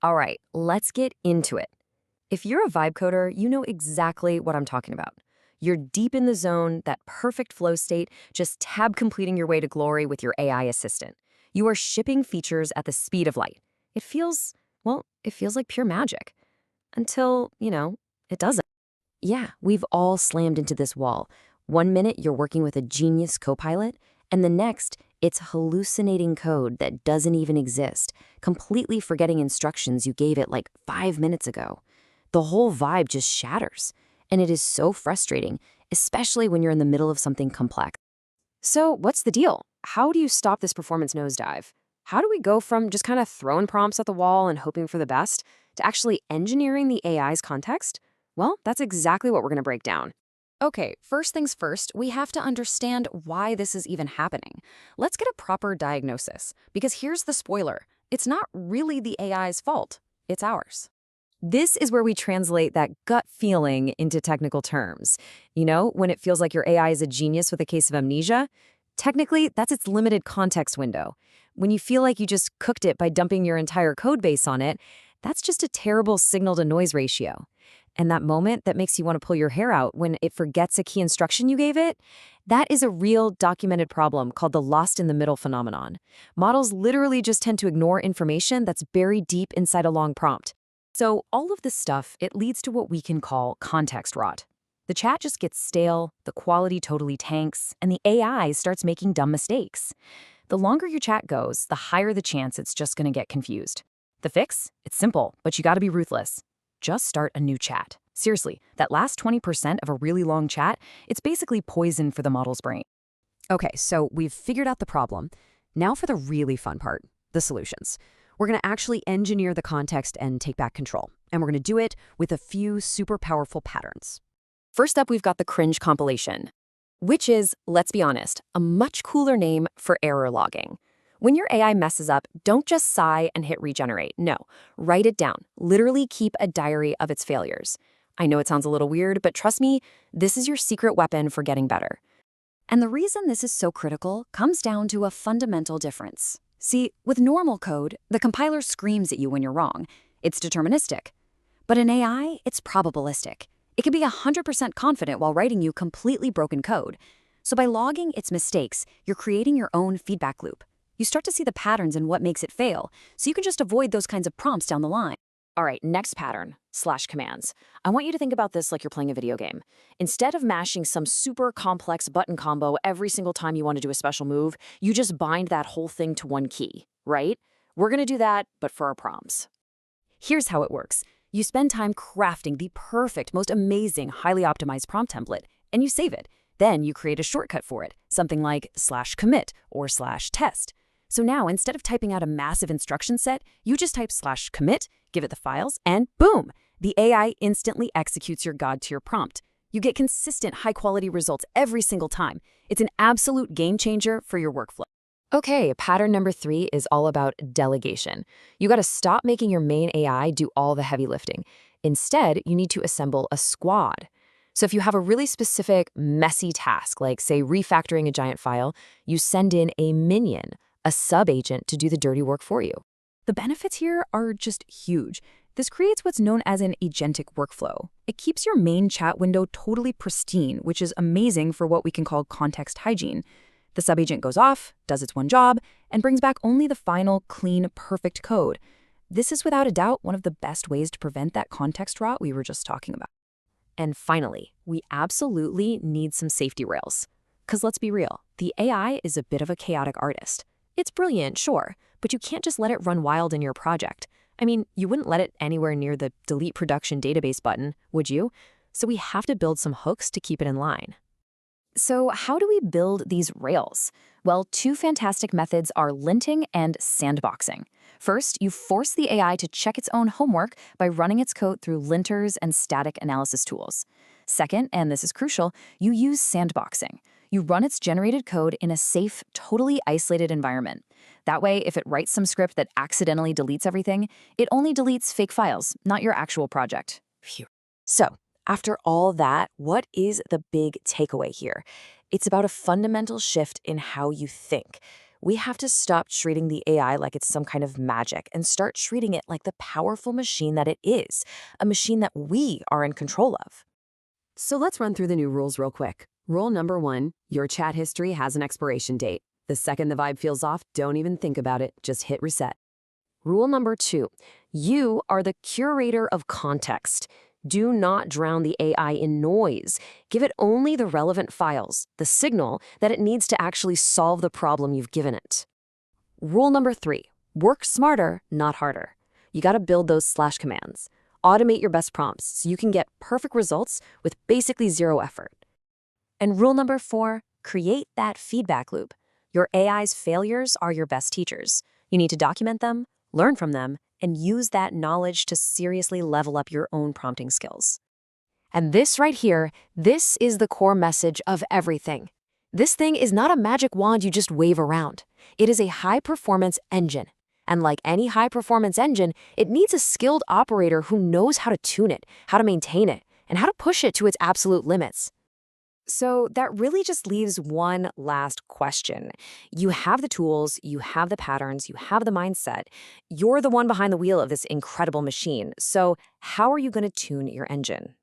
All right, let's get into it. If you're a vibecoder, you know exactly what I'm talking about. You're deep in the zone, that perfect flow state, just tab completing your way to glory with your AI assistant. You are shipping features at the speed of light. It feels, well, it feels like pure magic. Until, it doesn't. Yeah, we've all slammed into this wall. One minute you're working with a genius copilot, and the next, it's hallucinating code that doesn't even exist, completely forgetting instructions you gave it like 5 minutes ago. The whole vibe just shatters, and it is so frustrating, especially when you're in the middle of something complex. So, what's the deal? How do you stop this performance nosedive? How do we go from just kind of throwing prompts at the wall and hoping for the best to actually engineering the AI's context? Well, that's exactly what we're going to break down. Okay, first things first, we have to understand why this is even happening. Let's get a proper diagnosis, because here's the spoiler. It's not really the AI's fault, it's ours. This is where we translate that gut feeling into technical terms. You know, when it feels like your AI is a genius with a case of amnesia, technically, that's its limited context window. When you feel like you just cooked it by dumping your entire code base on it, that's just a terrible signal-to-noise ratio. And that moment that makes you want to pull your hair out when it forgets a key instruction you gave it, that is a real documented problem called the lost in the middle phenomenon. Models literally just tend to ignore information that's buried deep inside a long prompt. So all of this stuff, it leads to what we can call context rot. The chat just gets stale, the quality totally tanks, and the AI starts making dumb mistakes. The longer your chat goes, the higher the chance it's just going to get confused. The fix? It's simple, but you got to be ruthless. Just start a new chat. Seriously, that last 20% of a really long chat, it's basically poison for the model's brain. Okay, so we've figured out the problem. Now for the really fun part, the solutions. We're going to actually engineer the context and take back control. And we're going to do it with a few super powerful patterns. First up, we've got the cringe compilation, which is, let's be honest, a much cooler name for error logging. When your AI messes up, don't just sigh and hit regenerate. No, write it down. Literally keep a diary of its failures. I know it sounds a little weird, but trust me, this is your secret weapon for getting better. And the reason this is so critical comes down to a fundamental difference. See, with normal code, the compiler screams at you when you're wrong. It's deterministic. But in AI, it's probabilistic. It can be 100% confident while writing you completely broken code. So by logging its mistakes, you're creating your own feedback loop. You start to see the patterns in what makes it fail, so you can just avoid those kinds of prompts down the line. All right, next pattern, /commands. I want you to think about this like you're playing a video game. Instead of mashing some super complex button combo every single time you want to do a special move, you just bind that whole thing to one key, right? We're going to do that, but for our prompts. Here's how it works. You spend time crafting the perfect, most amazing, highly optimized prompt template, and you save it. Then you create a shortcut for it, something like /commit or /test. So now, instead of typing out a massive instruction set, you just type /commit, give it the files, and boom! The AI instantly executes your God-tier prompt. You get consistent, high-quality results every single time. It's an absolute game changer for your workflow. Okay, pattern number 3 is all about delegation. You got to stop making your main AI do all the heavy lifting. Instead, you need to assemble a squad. So if you have a really specific, messy task, like, say, refactoring a giant file, you send in a minion, a sub-agent to do the dirty work for you. The benefits here are just huge. This creates what's known as an agentic workflow. It keeps your main chat window totally pristine, which is amazing for what we can call context hygiene. The sub-agent goes off, does its one job, and brings back only the final, clean, perfect code. This is without a doubt one of the best ways to prevent that context rot we were just talking about. And finally, we absolutely need some safety rails. Because let's be real, the AI is a bit of a chaotic artist. It's brilliant, sure, but you can't just let it run wild in your project. I mean, you wouldn't let it anywhere near the delete production database button, would you? So we have to build some hooks to keep it in line. So how do we build these rails? Well, 2 fantastic methods are linting and sandboxing. First, you force the AI to check its own homework by running its code through linters and static analysis tools. Second, and this is crucial, you use sandboxing. You run its generated code in a safe, totally isolated environment. That way, if it writes some script that accidentally deletes everything, it only deletes fake files, not your actual project. Phew. So, after all that, what is the big takeaway here? It's about a fundamental shift in how you think. We have to stop treating the AI like it's some kind of magic and start treating it like the powerful machine that it is, a machine that we are in control of. So let's run through the new rules real quick. Rule number 1, your chat history has an expiration date. The second the vibe feels off, don't even think about it, just hit reset. Rule number 2, you are the curator of context. Do not drown the AI in noise. Give it only the relevant files, the signal that it needs to actually solve the problem you've given it. Rule number 3, work smarter, not harder. You gotta build those slash commands. Automate your best prompts so you can get perfect results with basically zero effort. And rule number 4, create that feedback loop. Your AI's failures are your best teachers. You need to document them, learn from them, and use that knowledge to seriously level up your own prompting skills. And this right here, this is the core message of everything. This thing is not a magic wand you just wave around. It is a high-performance engine. And like any high-performance engine, it needs a skilled operator who knows how to tune it, how to maintain it, and how to push it to its absolute limits. So that really just leaves one last question. You have the tools, you have the patterns, you have the mindset. You're the one behind the wheel of this incredible machine. So how are you going to tune your engine?